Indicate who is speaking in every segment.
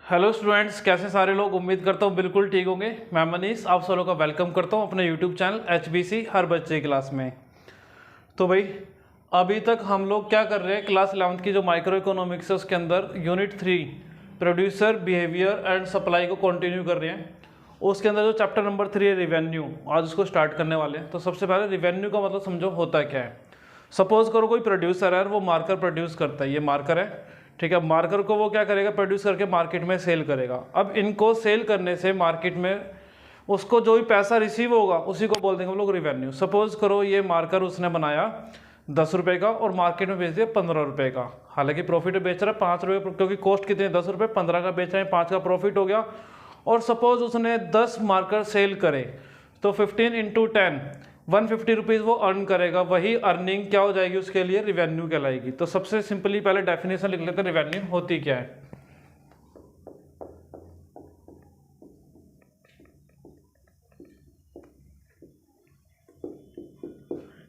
Speaker 1: Hello students, कैसे सारे लोग। उम्मीद करता हूँ बिल्कुल ठीक होंगे। मैं मनीष आप सब लोग का वेलकम करता हूँ अपने यूट्यूब चैनल HBC हर बच्चे क्लास में। तो भाई अभी तक हम लोग क्या कर रहे हैं, क्लास 11th की जो माइक्रो इकोनॉमिक्स है उसके अंदर unit 3 producer behaviour and supply को कंटिन्यू कर रहे हैं। उसके अंदर जो चैप्टर नंबर 3 है रिवेन्यू, आज उसको स्टार्ट करने वाले हैं। तो सबसे पहले रिवेन्यू का मतलब समझो होता क्या है। सपोज करो कोई प्रोड्यूसर है और वो मार्कर प्रोड्यूस करता है, ये मार्कर है ठीक है। मार्कर को वो क्या करेगा, प्रोड्यूस करके मार्केट में सेल करेगा। अब इनको सेल करने से मार्केट में उसको जो भी पैसा रिसीव होगा उसी को बोल देंगे हम लोग रिवेन्यू। सपोज करो ये मार्कर उसने बनाया 10 रुपये का और मार्केट में बेच दिया 15 रुपये का। हालांकि प्रॉफिट बेच रहा है 5 रुपये, क्योंकि कॉस्ट कितनी है 10 रुपये, 15 का बेच रहे हैं, 5 का प्रॉफिट हो गया। और सपोज उसने 10 मार्कर सेल करे तो 15 इंटू 10 150 रुपीज़ वो अर्न करेगा। वही अर्निंग क्या हो जाएगी उसके लिए, रिवेन्यू कहलाएगी। तो सबसे सिंपली पहले डेफिनेशन लिख लेते हैं रिवेन्यू होती क्या है।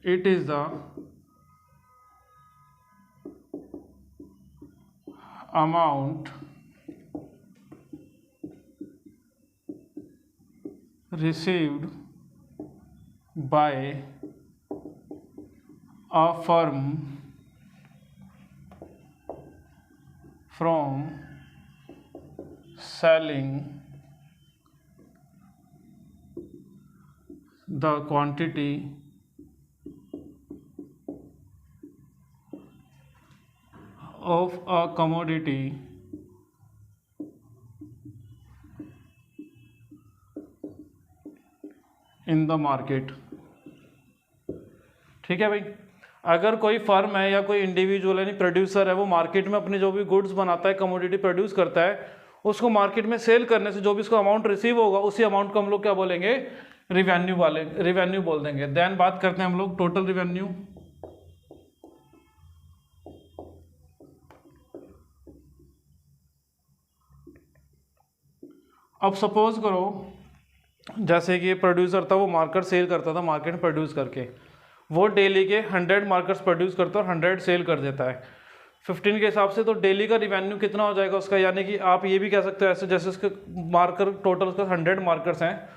Speaker 1: It is the amount received by a firm from selling the quantity of a commodity in the market. ठीक है भाई, अगर कोई फर्म है या कोई इंडिविजुअल यानी प्रोड्यूसर है, वो मार्केट में अपनी जो भी गुड्स बनाता है, कमोडिटी प्रोड्यूस करता है, उसको मार्केट में सेल करने से जो भी इसको अमाउंट रिसीव होगा उसी अमाउंट को हम लोग क्या बोलेंगे, रिवेन्यू बोल देंगे। देन बात करते हैं हम लोग टोटल रिवेन्यू। अब सपोज करो जैसे कि प्रोड्यूसर था, वो मार्कर सेल करता था मार्केट में प्रोड्यूस करके, वो डेली के 100 मार्कर्स प्रोड्यूस करता है और 100 सेल कर देता है 15 के हिसाब से। तो डेली का रिवेन्यू कितना हो जाएगा उसका, यानी कि आप ये भी कह सकते हो ऐसे, जैसे उसके मार्कर टोटल उसका 100 मार्कर्स हैं,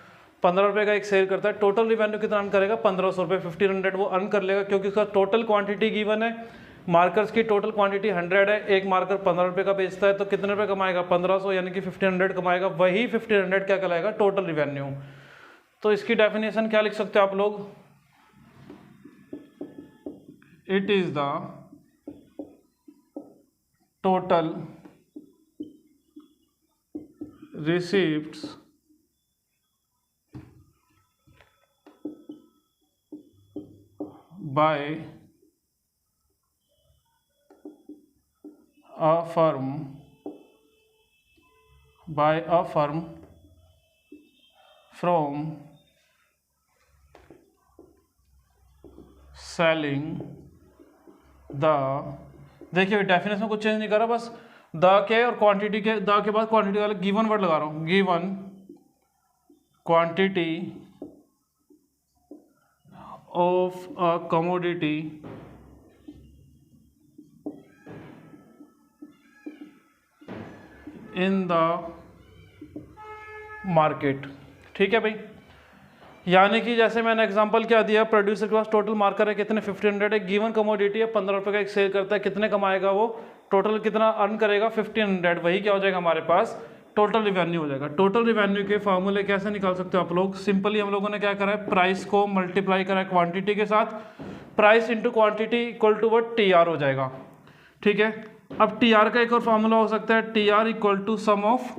Speaker 1: 15 रुपये का एक सेल करता है, टोटल रिवेन्यू कितना अर्न करेगा 1500 रुपये, 1500 वो अर्न कर लेगा, क्योंकि उसका टोटल क्वांटिटी गिवन है। मार्कर्स की टोटल क्वांटिटी 100 है, एक मार्कर 15 रुपये का बेचता है तो कितने रुपये कमाएगा 1500, यानी कि 1500 कमाएगा। वही 1500 क्या कहलाएगा, टोटल रिवेन्यू। तो इसकी डेफिनेशन क्या लिख सकते हो आप लोग, it is the total receipts by a firm from selling the, देखिए डेफिनेशन कुछ चेंज नहीं कर रहा, बस द के और क्वांटिटी के, द के बाद क्वांटिटी वाले गिवन वर्ड लगा रहा हूँ, given quantity of a commodity in the market. ठीक है भाई, यानी कि जैसे मैंने एग्जांपल क्या दिया, प्रोड्यूसर के पास टोटल मार्कर है कितने 1500 है, गिवन कमोडिटी है 15 रुपये का एक सेल करता है, कितने कमाएगा वो, टोटल कितना अर्न करेगा 1500, वही क्या हो जाएगा हमारे पास टोटल रिवेन्यू हो जाएगा। टोटल रिवेन्यू के फॉर्मूले कैसे निकाल सकते हो आप लोग, सिंपली हम लोगों ने क्या करा है, प्राइस को मल्टीप्लाई करा है क्वांटिटी के साथ, price into quantity equal to what TR हो जाएगा। ठीक है, अब TR का एक और फॉर्मूला हो सकता है, TR equal to sum of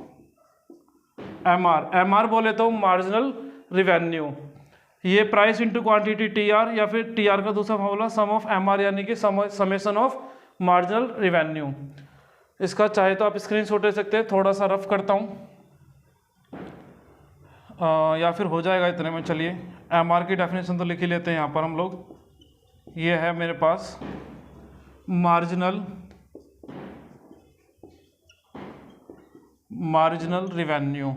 Speaker 1: MR बोले तो मार्जिनल रिवेन्यू, ये प्राइस इंटू क्वांटिटी TR, या फिर TR का दूसरा फॉर्मूला सम ऑफ MR यानी कि समेशन ऑफ मार्जिनल रिवेन्यू। इसका चाहे तो आप स्क्रीनशॉट ले सकते हैं, थोड़ा सा रफ करता हूँ या फिर हो जाएगा इतने में। चलिए MR की डेफिनेशन तो लिख ही लेते हैं यहाँ पर हम लोग, ये है मेरे पास मार्जिनल रिवेन्यू।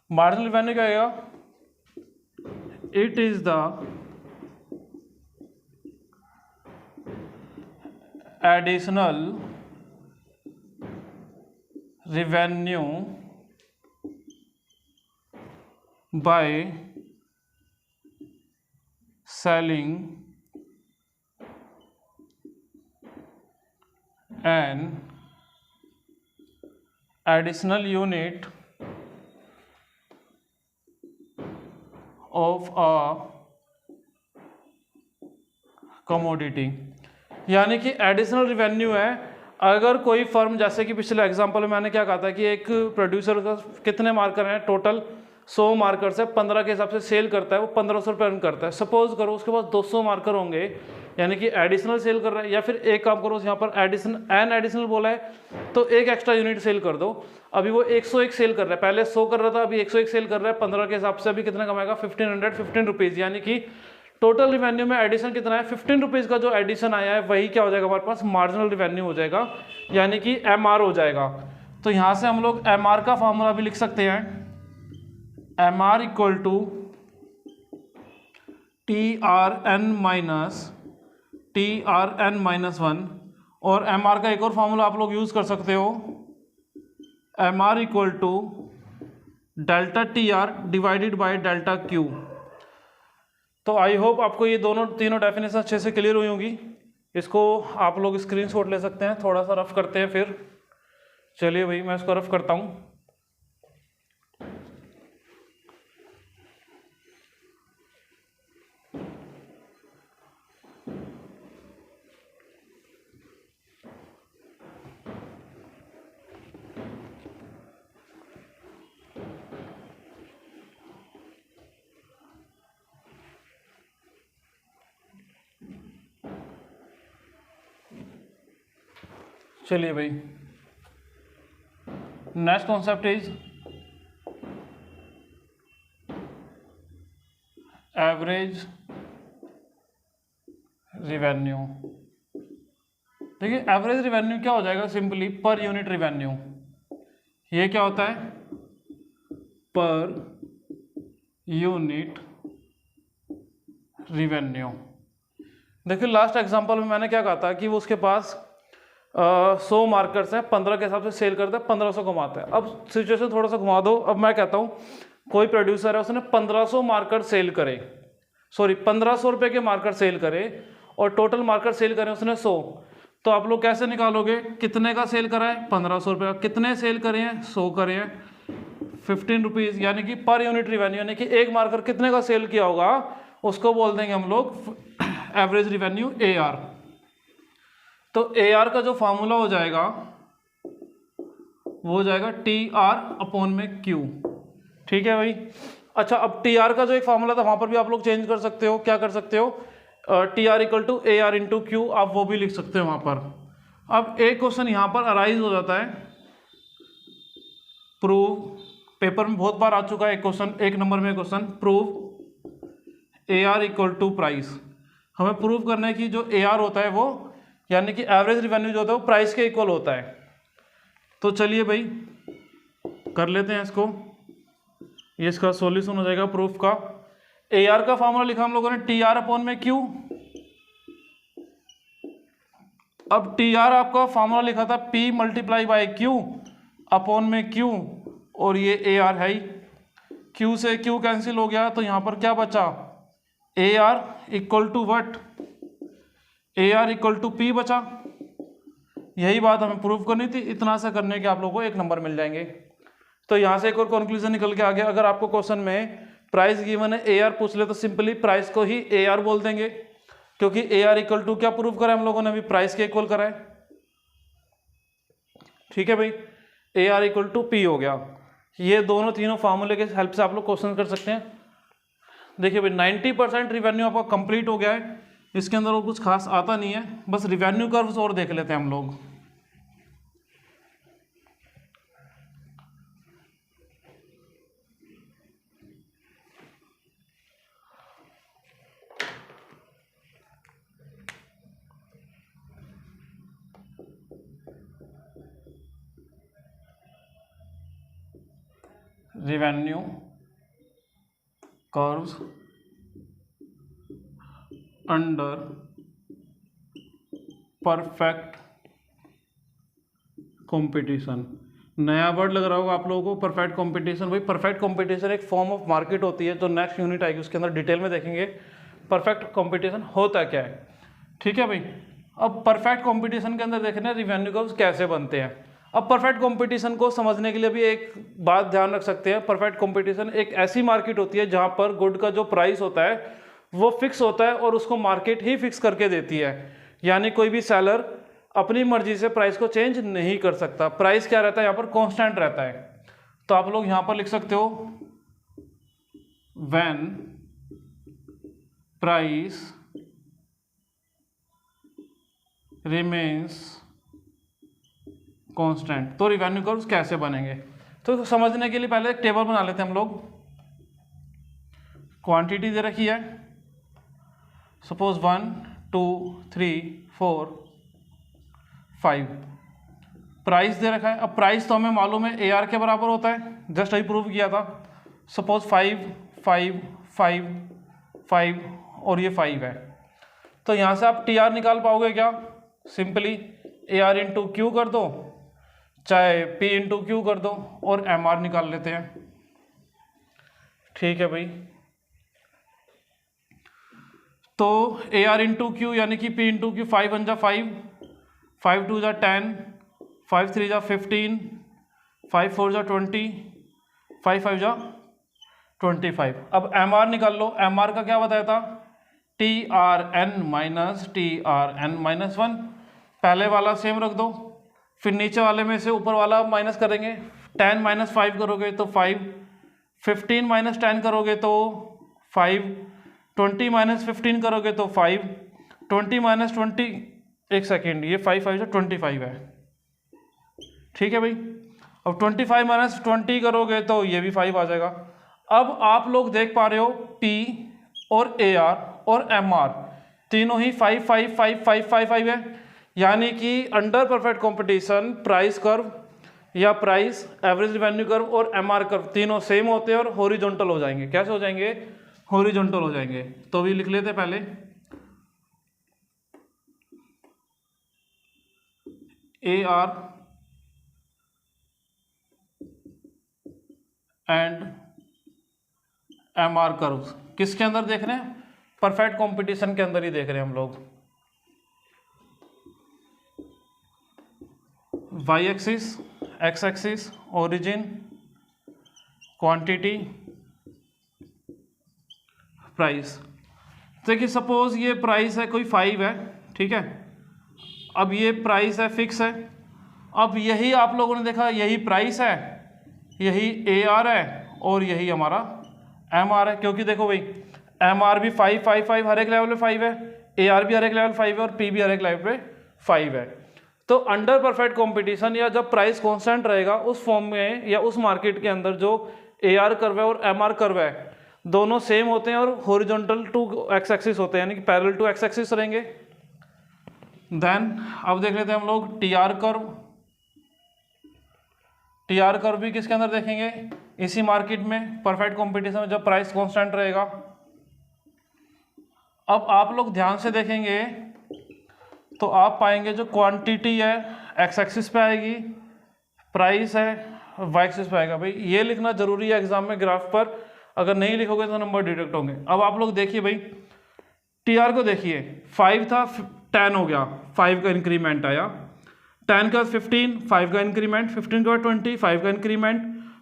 Speaker 1: मार्जिनल रिवेन्यू क्या आएगा, it is the additional revenue by selling an additional unit of a commodity. यानी कि एडिशनल रिवेन्यू है, अगर कोई फर्म, जैसे कि पिछले एग्जांपल में मैंने क्या कहा था कि एक प्रोड्यूसर का कितने मार्कर हैं, टोटल 100 मार्कर से 15 के हिसाब से सेल करता है, वो 1500 रुपये अर्न करता है। सपोज करो उसके पास 200 मार्कर होंगे, यानी कि एडिशनल सेल कर रहा है, या फिर एक काम करो, यहाँ पर एडिशनल बोला है तो एक एक्स्ट्रा यूनिट सेल कर दो। अभी वो 101 सेल कर रहा है, पहले 100 कर रहा था, अभी 101 सेल कर रहा है, 15 के हिसाब से अभी कितना कमाएगा, 1515 रुपीज़। यानी कि टोटल रिवेन्यू में एडिशन कितना है, 15 रुपीज़ का जो एडिशन आया है वही क्या हो जाएगा हमारे पास, मार्जिनल रिवेन्यू हो जाएगा, यानी कि MR हो जाएगा। तो यहाँ से हम लोग MR का फॉर्मूला भी लिख सकते हैं, MR इक्वल टू TRN-1, और MR का एक और फॉर्मूला आप लोग यूज़ कर सकते हो, MR equal to delta TR divided by delta Q। तो आई होप आपको ये तीनों डेफिनेशन अच्छे से क्लियर हुई होंगी। इसको आप लोग स्क्रीनशॉट ले सकते हैं, थोड़ा सा रफ करते हैं फिर। चलिए भाई मैं इसको रफ करता हूँ। चलिए भाई, next concept is average revenue. देखिए एवरेज रिवेन्यू क्या हो जाएगा, सिंपली पर यूनिट रिवेन्यू। ये क्या होता है, पर यूनिट रिवेन्यू। देखिए लास्ट एग्जांपल में मैंने क्या कहा था कि वो उसके पास 100 मार्कर्स हैं, 15 के हिसाब से सेल करता है, 1500 कमाता है। अब सिचुएशन थोड़ा सा घुमा दो। अब मैं कहता हूँ कोई प्रोड्यूसर है, उसने 1500 मार्कर सेल करे, 1500 रुपये के मार्कर सेल करे, और टोटल मार्कर सेल करे उसने 100। तो आप लोग कैसे निकालोगे, कितने का सेल करा है, 1500 रुपये का, कितने सेल करे हैं, 100 करे हैं, 15 रुपीज़, यानी कि पर यूनिट रिवेन्यू, यानी कि एक मार्कर कितने का सेल किया होगा उसको बोल देंगे हम लोग एवरेज रिवेन्यू, AR। तो AR का जो फॉर्मूला हो जाएगा वो हो जाएगा TR/Q। ठीक है भाई। अच्छा, अब TR का जो एक फॉर्मूला था वहां पर भी आप लोग चेंज कर सकते हो। क्या कर सकते हो, TR equal to AR into Q, आप वो भी लिख सकते हो वहां पर। अब एक क्वेश्चन यहां पर अराइज हो जाता है, प्रूव, पेपर में बहुत बार आ चुका है एक क्वेश्चन, 1 नंबर में question, prove AR equal to price. हमें प्रूव करना है कि जो AR होता है वो, यानी कि एवरेज रिवेन्यू जो होता है वो प्राइस के इक्वल होता है। तो चलिए भाई कर लेते हैं इसको। ये इसका सॉल्यूशन हो जाएगा प्रूफ का। AR का फॉर्मूला लिखा हम लोगों ने TR/Q। अब TR आपका फॉर्मूला लिखा था P मल्टीप्लाई बाई Q/Q, और ये AR है ही। Q से Q कैंसिल हो गया, तो यहाँ पर क्या बचा, AR equal to what, AR equal to P बचा। यही बात हमें प्रूव करनी थी। इतना सा करने के आप लोगों को 1 नंबर मिल जाएंगे। तो यहाँ से एक और कंक्लूजन निकल के आ गया, अगर आपको क्वेश्चन में प्राइस गिवन है, AR पूछ ले, तो सिंपली प्राइस को ही AR बोल देंगे, क्योंकि AR इक्वल टू क्या प्रूव करा हम लोगों ने, अभी प्राइस के इक्वल करा है। ठीक है भाई, AR इक्वल टू P हो गया। ये दोनों तीनों फार्मूले के हेल्प से आप लोग क्वेश्चन कर सकते हैं। देखिए भाई 90% रिवेन्यू आपका कंप्लीट हो गया है। इसके अंदर और कुछ खास आता नहीं है, बस रिवेन्यू कर्व्स और देख लेते हैं हम लोग। Revenue curves under perfect competition, नया वर्ड लग रहा होगा आप लोगों को, परफेक्ट कंपटीशन। भाई परफेक्ट कंपटीशन एक फॉर्म ऑफ मार्केट होती है, जो नेक्स्ट यूनिट आएगी उसके अंदर डिटेल में देखेंगे परफेक्ट कंपटीशन होता क्या है। ठीक है भाई, अब परफेक्ट कंपटीशन के अंदर देखना है रिवेन्यू कर्व्स कैसे बनते हैं। अब परफेक्ट कंपटीशन को समझने के लिए भी एक बात ध्यान रख सकते हैं, परफेक्ट कंपटीशन एक ऐसी मार्केट होती है जहां पर गुड का जो प्राइस होता है वो फिक्स होता है और उसको मार्केट ही फिक्स करके देती है, यानी कोई भी सेलर अपनी मर्जी से प्राइस को चेंज नहीं कर सकता। प्राइस क्या रहता है यहाँ पर, कांस्टेंट रहता है। तो आप लोग यहाँ पर लिख सकते हो व्हेन प्राइस रिमेन्स कांस्टेंट। तो रिवेन्यू कर्व्स कैसे बनेंगे, तो समझने के लिए पहले एक टेबल बना लेते हैं हम लोग। क्वांटिटी दे रखी है, सपोज 1 2 3 4 5। प्राइस दे रखा है, अब प्राइस तो हमें मालूम है AR के बराबर होता है, जस्ट अभी प्रूव किया था। सपोज 5 5 5 5 और ये 5 है, तो यहाँ से आप TR निकाल पाओगे क्या, सिंपली AR इंटू क्यू कर दो, चाहे P इंटू क्यू कर दो, और MR निकाल लेते हैं। ठीक है भाई, तो AR इंटू क्यू यानी कि P इंटू क्यू, 5 1 जा 5, 5 2 जा 10, 5 3 जा 15, 5 4 जा 20, 5 5 जा 25। अब MR निकाल लो, MR का क्या बताया था, TRN माइनस TRN माइनस 1। पहले वाला सेम रख दो, फिर नीचे वाले में से ऊपर वाला माइनस करेंगे। 10 माइनस 5 करोगे तो 5, 15 माइनस 10 करोगे तो 5, 20 माइनस 15 करोगे तो 5, 20 माइनस 20, एक सेकेंड, ये 5 5 जो 25 है। ठीक है भाई, अब 25 माइनस 20 करोगे तो ये भी 5 आ जाएगा। अब आप लोग देख पा रहे हो P और AR और MR तीनों ही 5 5 5 5 5 5 है, यानी कि under perfect competition price curve या प्राइस एवरेज रिवेन्यू कर्व और MR कर्व तीनों सेम होते हैं और हॉरिजॉन्टल हो जाएंगे। कैसे हो जाएंगे, हॉरिजॉन्टल हो जाएंगे। तो भी लिख लेते पहले, AR एंड MR कर्व्स किसके अंदर देख रहे हैं, परफेक्ट कंपटीशन के अंदर ही देख रहे हैं हम लोग। Y axis, X axis, origin, quantity, price. देखिए सपोज ये प्राइस है कोई 5 है, ठीक है। अब ये प्राइस है, फिक्स है। अब यही आप लोगों ने देखा, यही प्राइस है, यही AR है और यही हमारा MR है, क्योंकि देखो भाई MR भी 5 5 5 हर एक लेवल पे 5 है, AR भी हर एक लेवल 5 है और P भी हर एक लेवल पे 5 है। तो अंडर परफेक्ट कंपटीशन या जब प्राइस कांस्टेंट रहेगा उस फॉर्म में या उस मार्केट के अंदर जो AR कर्व है और MR कर्व है दोनों सेम होते हैं और हॉरिजॉन्टल टू एक्स एक्सिस होते हैं, यानी कि पैरेलल टू एक्स एक्सिस रहेंगे। देन अब देख लेते हैं हम लोग TR कर्व। TR कर्व भी किसके अंदर देखेंगे, इसी मार्केट में परफेक्ट कंपटीशन में जब प्राइस कांस्टेंट रहेगा। अब आप लोग ध्यान से देखेंगे तो आप पाएंगे जो क्वांटिटी है एक्स एक्सिस पे आएगी, प्राइस है वाई एक्सिस पे आएगा। भाई ये लिखना जरूरी है एग्जाम में ग्राफ पर, अगर नहीं लिखोगे तो नंबर डिडक्ट होंगे। अब आप लोग देखिए भाई TR को देखिए, 5 था 10 हो गया, 5 का इंक्रीमेंट आया, 10 के बाद 15, 5 का इंक्रीमेंट, 15 के बाद 20, 5 का इंक्रीमेंट,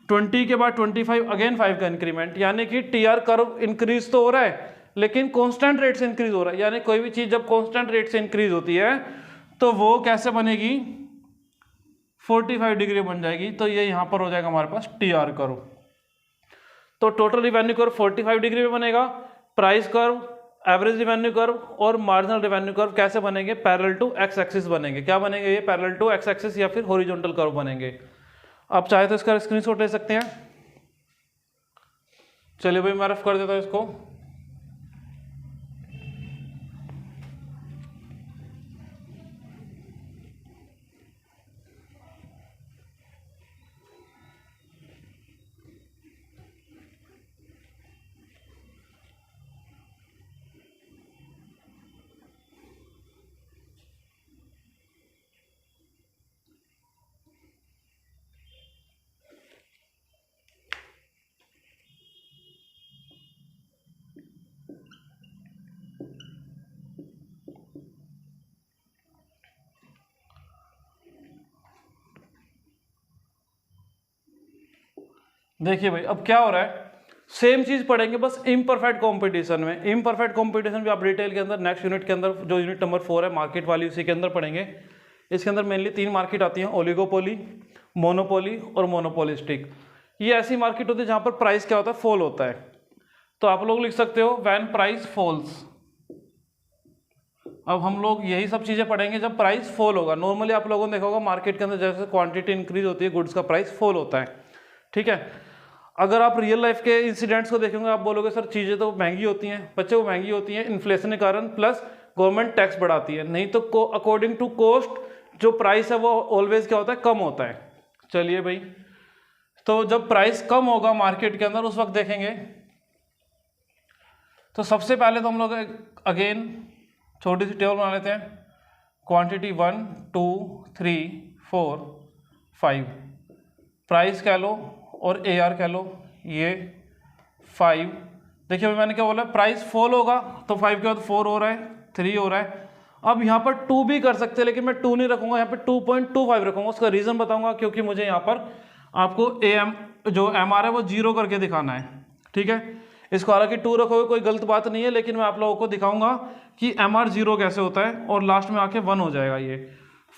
Speaker 1: 20 के बाद 25 अगेन 5 का इंक्रीमेंट। यानी कि TR कर्व इंक्रीज तो हो रहा है लेकिन कांस्टेंट रेट से इंक्रीज हो रहा है। यानी कोई भी चीज जब कांस्टेंट रेट से इंक्रीज होती है तो वो कैसे बनेगी, 45 डिग्री बन जाएगी। तो ये यहां पर हो जाएगा हमारे पास TR कर्व। तो टोटल रिवेन्यू कर्व 45 डिग्री में बनेगा। Price curve, average revenue curve और मार्जिनल रिवेन्यू कर्व कैसे बनेंगे, पैरेलल टू एक्स एक्सिस बनेंगे। क्या बनेंगे ये, पैरेलल टू एक्स एक्सिस या फिर हॉरिजॉन्टल कर्व बनेंगे। आप चाहे तो इसका स्क्रीनशॉट ले सकते हैं। चलिए भाई मैं रफ कर देता हूं इसको। देखिए भाई अब क्या हो रहा है, सेम चीज़ पढ़ेंगे बस इम्परफेक्ट कंपटीशन में। इम्परफेक्ट कंपटीशन भी आप डिटेल के अंदर नेक्स्ट यूनिट के अंदर, जो यूनिट नंबर 4 है मार्केट वाली, उसी के अंदर पढ़ेंगे। इसके अंदर मेनली 3 मार्केट आती हैं, ओलिगोपोली, मोनोपोली और मोनोपोलिस्टिक। ये ऐसी मार्केट होती है जहाँ पर प्राइस क्या होता है, फॉल होता है। तो आप लोग लिख सकते हो व्हेन प्राइस फॉल्स। अब हम लोग यही सब चीज़ें पढ़ेंगे जब प्राइस फॉल होगा। नॉर्मली आप लोगों ने देखा होगा मार्केट के अंदर जैसे क्वांटिटी इंक्रीज होती है, गुड्स का प्राइस फॉल होता है, ठीक है। अगर आप रियल लाइफ के इंसिडेंट्स को देखेंगे आप बोलोगे सर चीज़ें तो महंगी होती हैं, बच्चे वो महंगी होती हैं इन्फ्लेशन के कारण, प्लस गवर्नमेंट टैक्स बढ़ाती है। नहीं तो अकॉर्डिंग टू कॉस्ट जो प्राइस है वो ऑलवेज क्या होता है, कम होता है। चलिए भाई, तो जब प्राइस कम होगा मार्केट के अंदर उस वक्त देखेंगे। तो सबसे पहले तो हम लोग अगेन छोटी सी टेबल बना लेते हैं। क्वांटिटी 1 2 3 4 5, प्राइस कह लो और AR कह लो, ये 5। देखिए अभी मैंने क्या बोला, प्राइस फॉल होगा तो 5 के बाद 4 हो रहा है, 3 हो रहा है। अब यहाँ पर 2 भी कर सकते हैं, लेकिन मैं 2 नहीं रखूंगा, यहाँ पर 2.25 रखूंगा। उसका रीज़न बताऊंगा, क्योंकि मुझे यहाँ पर आपको जो MR है वो 0 करके दिखाना है, ठीक है। इसको हालांकि 2 रखोगे कोई गलत बात नहीं है, लेकिन मैं आप लोगों को दिखाऊंगा कि MR 0 कैसे होता है, और लास्ट में आके 1 हो जाएगा। ये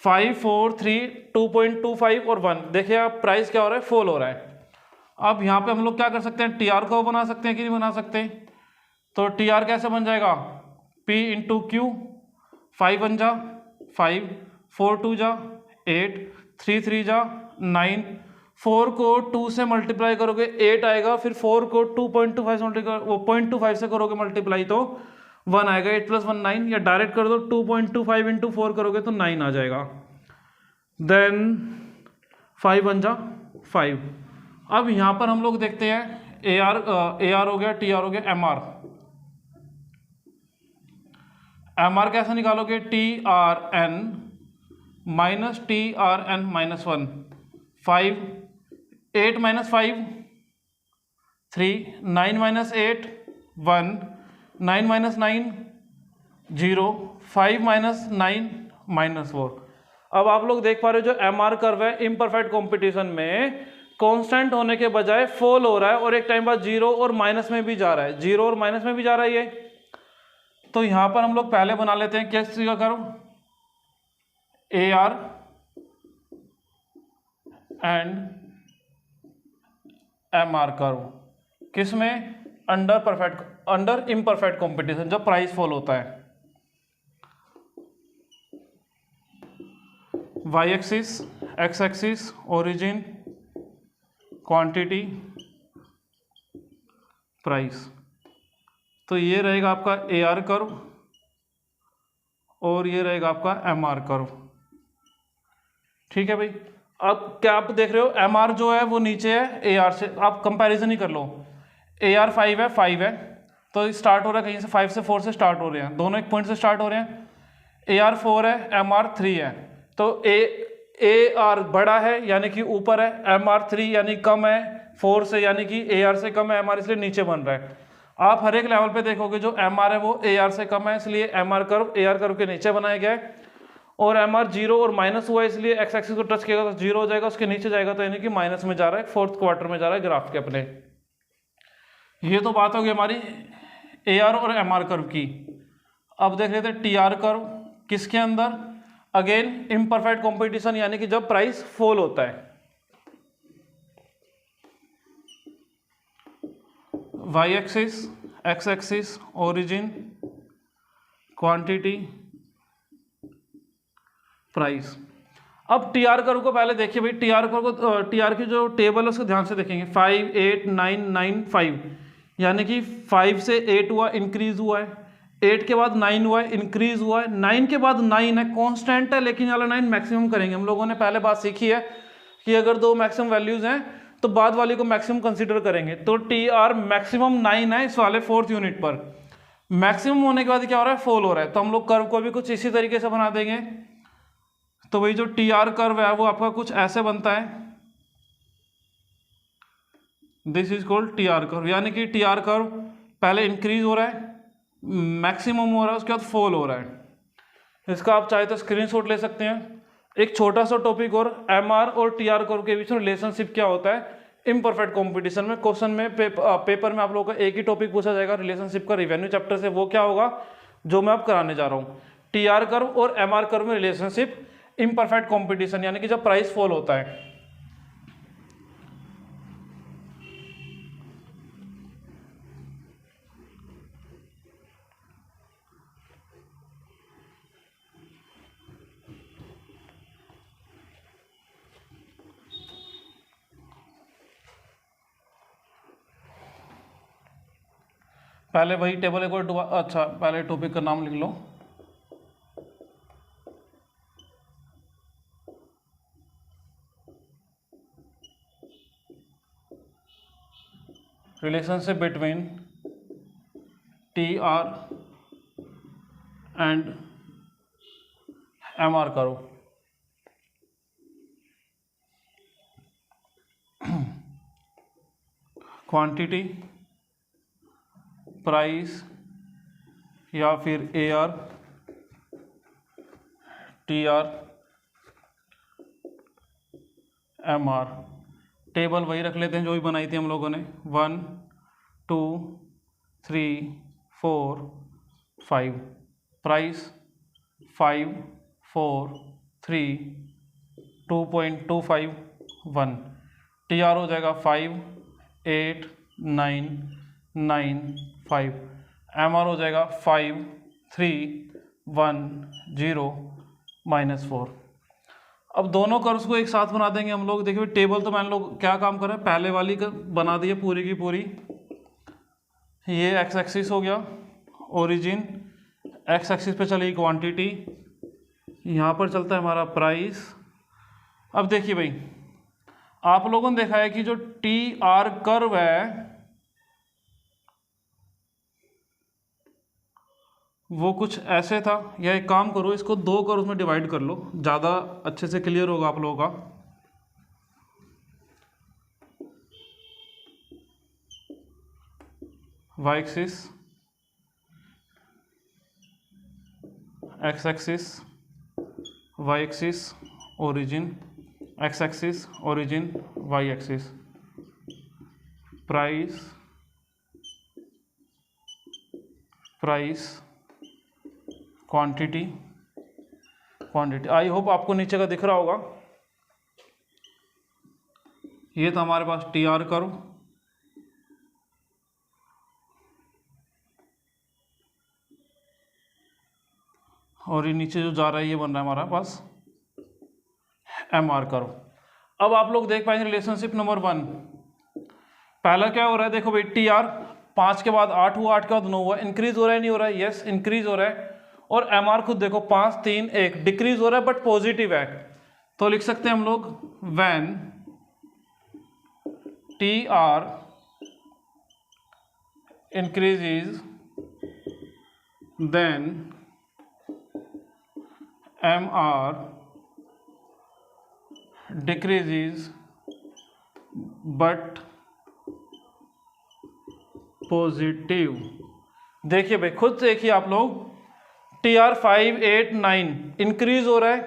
Speaker 1: 5 4 3 2.25 और 1। देखिए आप प्राइस क्या हो रहा है, फॉल हो रहा है। अब यहाँ पे हम लोग क्या कर सकते हैं, TR को बना सकते हैं कि नहीं बना सकते। तो TR कैसे बन जाएगा, P इंटू Q, 5 1 जा 5, 4 2 जा 8, 3 3 जा 9, 4 को 2 से मल्टीप्लाई करोगे 8 आएगा, फिर 4 को 2.25 से वो 0.25 से करोगे मल्टीप्लाई तो 1 आएगा। 8 + 1 9, या डायरेक्ट कर दो 2.25 इंटू 4 करोगे तो 9 आ जाएगा। देन 5 1 जा 5। अब यहाँ पर हम लोग देखते हैं AR हो गया, TR हो गया, MR कैसे निकालोगे, TRN माइनस TRN माइनस 1, 5 8 - 5 3, 9 - 8 1, 9 - 9 0, 5 - 9 -4। अब आप लोग देख पा रहे हो जो MR कर्व है इम्परफेक्ट कंपटीशन में कांस्टेंट होने के बजाय फॉल हो रहा है, और एक टाइम बाद 0 और माइनस में भी जा रहा है, 0 और माइनस में भी जा रहा है ये। तो यहां पर हम लोग पहले बना लेते हैं किस चीज का curve, AR and MR curve. किसमें, अंडर इम्परफेक्ट कंपटीशन, जब प्राइस फॉल होता है। Y axis, X axis, origin, quantity, price. तो ये रहेगा आपका AR कर्व और ये रहेगा आपका MR कर्व, ठीक है भाई। अब क्या आप देख रहे हो, MR जो है वो नीचे है AR से, आप कंपैरिजन ही कर लो। AR 5 है तो स्टार्ट हो रहा है कहीं से, 5 से 4 से स्टार्ट हो रहे हैं, दोनों एक पॉइंट से स्टार्ट हो रहे हैं। AR 4 है, MR 3 है, तो AR बड़ा है यानी कि ऊपर है, MR 3 यानी कम है 4 से, यानी कि AR से कम है MR, इसलिए नीचे बन रहा है। आप हर एक लेवल पे देखोगे जो MR है वो AR से कम है, इसलिए MR कर्व AR कर्व के नीचे बनाया गया है। और MR 0 और माइनस हुआ है, इसलिए X एक्सिस को टच किएगा तो 0 हो जाएगा, उसके नीचे जाएगा तो यानी कि माइनस में जा रहा है, 4th क्वार्टर में जा रहा है ग्राफ के अपने। ये तो बात होगी हमारी AR और MR कर्व की। अब देख लेते हैं TR कर्व, किसके अंदर, अगेन इम्परफेक्ट कंपटीशन, यानी कि जब प्राइस फॉल होता है। Y axis, X axis, origin, quantity, price. अब TR कर्व को पहले देखिए भाई, TR कर्व को, TR की जो टेबल है उसको ध्यान से देखेंगे। 5 8 9 9 5, यानी कि 5 से 8 हुआ, इंक्रीज हुआ है, 8 के बाद 9 हुआ है, इंक्रीज हुआ है, 9 के बाद 9 है, कांस्टेंट है, लेकिन वाला 9 मैक्सिमम करेंगे। हम लोगों ने पहले बात सीखी है कि अगर दो मैक्सिमम वैल्यूज हैं तो बाद वाली को मैक्सिमम कंसीडर करेंगे। तो TR मैक्सिमम 9 है इस वाले 4th यूनिट पर। मैक्सिमम होने के बाद क्या हो रहा है, फॉल हो रहा है, तो हम लोग कर्व को भी कुछ इसी तरीके से बना देंगे। तो भाई जो TR कर्व है वो आपका कुछ ऐसे बनता है, this is called TR curve, यानी कि TR कर्व पहले इंक्रीज हो रहा है, मैक्सिमम हो रहा है, उसके बाद फॉल हो रहा है। इसका आप चाहे तो स्क्रीनशॉट ले सकते हैं। एक छोटा सा टॉपिक और, MR और TR कर्व के बीच में रिलेशनशिप क्या होता है, इम्परफेक्ट कंपटीशन में क्वेश्चन में पेपर में आप लोगों का एक ही टॉपिक पूछा जाएगा रिलेशनशिप का रिवेन्यू चैप्टर से। वो क्या होगा जो मैं अब कराने जा रहा हूँ, टीआर कर्व और एमआर कर्व में रिलेशनशिप इम्परफेक्ट कंपटीशन, यानी कि जब प्राइस फॉल होता है। पहले वही टेबल एक बार अच्छा पहले टॉपिक का नाम लिख लो। Relationship between T R and M R करो। क्वांटिटी, प्राइस या फिर A R, T R, M R. Table वही रख लेते हैं जो भी बनाई थी हम लोगों ने, 1 2 3 4 5। प्राइस 5 4 3 2.251। टी आर हो जाएगा 5 8 9 9 5। एम आर हो जाएगा 5 3 1 0 -4। अब दोनों कर्व्स को एक साथ बना देंगे हम लोग। देखिए टेबल तो मैंने लोग क्या काम कर रहे हैं, पहले वाली का बना दी है पूरी की पूरी। ये एक्स एक्सिस हो गया ओरिजिन, एक्स एक्सिस पे चलेगी क्वांटिटी, यहाँ पर चलता है हमारा प्राइस। अब देखिए भाई आप लोगों ने देखा है कि जो टी आर कर्व है वो कुछ ऐसे था, या एक काम करो इसको दो कर्व में डिवाइड कर लो, ज़्यादा अच्छे से क्लियर होगा आप लोगों का। Y axis, X axis, Y axis origin, X axis origin, Y axis. Price, price, quantity, quantity. I hope आपको नीचे का दिख रहा होगा। ये था हमारे पास टी आर कर्व, और ये नीचे जो जा रहा है ये बन रहा है हमारा पास एम आर कर्व। अब आप लोग देख पाएंगे रिलेशनशिप नंबर 1, पहला क्या हो रहा है, देखो भाई टी आर 5 के बाद 8 हुआ, 8 के बाद 9 हुआ, इंक्रीज हो रहा है नहीं हो रहा है, यस इंक्रीज हो रहा है। और एम आर खुद देखो 5 3 1 डिक्रीज हो रहा है बट पॉजिटिव है। तो लिख सकते हैं हम लोग when T R increases then M R decreases but positive. देखिए भाई खुद देखिए आप लोग, टी आर 5 8 9 इंक्रीज हो रहा है,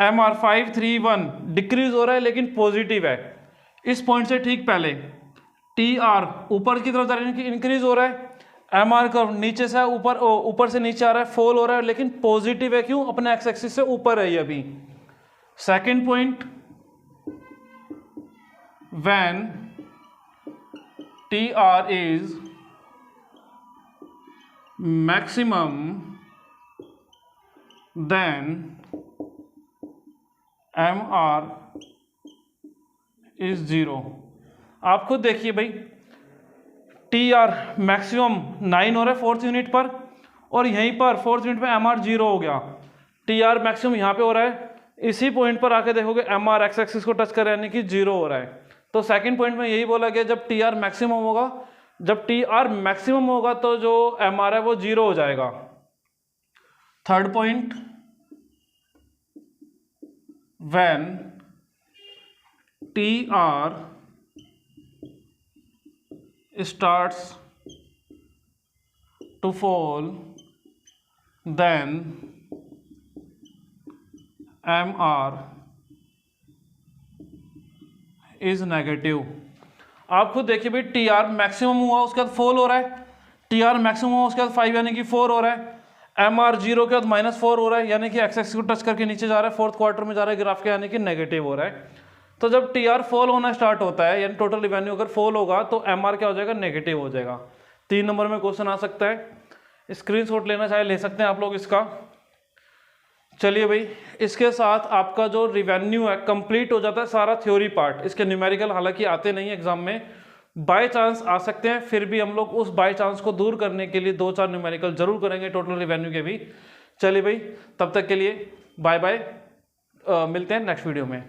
Speaker 1: एम आर 5 3 1 डिक्रीज हो रहा है लेकिन पॉजिटिव है। इस पॉइंट से ठीक पहले टी आर ऊपर की तरफ जा रहा है इंक्रीज हो रहा है, एम आर कर्व नीचे से ऊपर ऊपर से नीचे आ रहा है, फॉल हो रहा है लेकिन पॉजिटिव है। क्यों? अपने एक्स एक्सिस से ऊपर है ये अभी। Second point, when T R is maximum then M R is 0। आप खुद देखिए भाई टी आर मैक्सिमम 9 हो रहा है 4th यूनिट पर, और यहीं पर 4th यूनिट पे एम आर 0 हो गया। टी आर मैक्सिमम यहाँ पे हो रहा है, इसी पॉइंट पर आके देखोगे एम आर एक्स एक्सिस को टच कर यानी कि 0 हो रहा है। तो सेकंड पॉइंट में यही बोला गया जब टी आर मैक्सिमम होगा, जब टी आर मैक्सिमम होगा तो जो एम आर है वो 0 हो जाएगा। Third point, when T are starts to fall then MR is negative। आप खुद देखिए भाई, टी आर मैक्सिमम हुआ उसके बाद फॉल हो रहा है, टी आर मैक्सिमम हुआ उसके बाद 5 यानी कि 4 हो रहा है, एम आर 0 के बाद -4 हो रहा है यानी कि एक्स एक्सिस को टच करके नीचे जा रहा है, फोर्थ क्वार्टर में जा रहा है ग्राफ के यानी कि नेगेटिव हो रहा है। तो जब टी आर फॉल होना स्टार्ट होता है यानी टोटल रिवेन्यू अगर फॉल होगा तो एम आर क्या हो जाएगा, नेगेटिव हो जाएगा। 3 नंबर में क्वेश्चन आ सकता है, स्क्रीनशॉट लेना चाहे ले सकते हैं आप लोग इसका। चलिए भाई, इसके साथ आपका जो रिवेन्यू है कंप्लीट हो जाता है सारा थ्योरी पार्ट। इसके न्यूमेरिकल हालांकि आते नहीं एग्जाम में, बाय चांस आ सकते हैं, फिर भी हम लोग उस बाय चांस को दूर करने के लिए 2-4 न्यूमेरिकल जरूर करेंगे टोटल रिवेन्यू के भी। चलिए भाई, तब तक के लिए बाय बाय, मिलते हैं नेक्स्ट वीडियो में।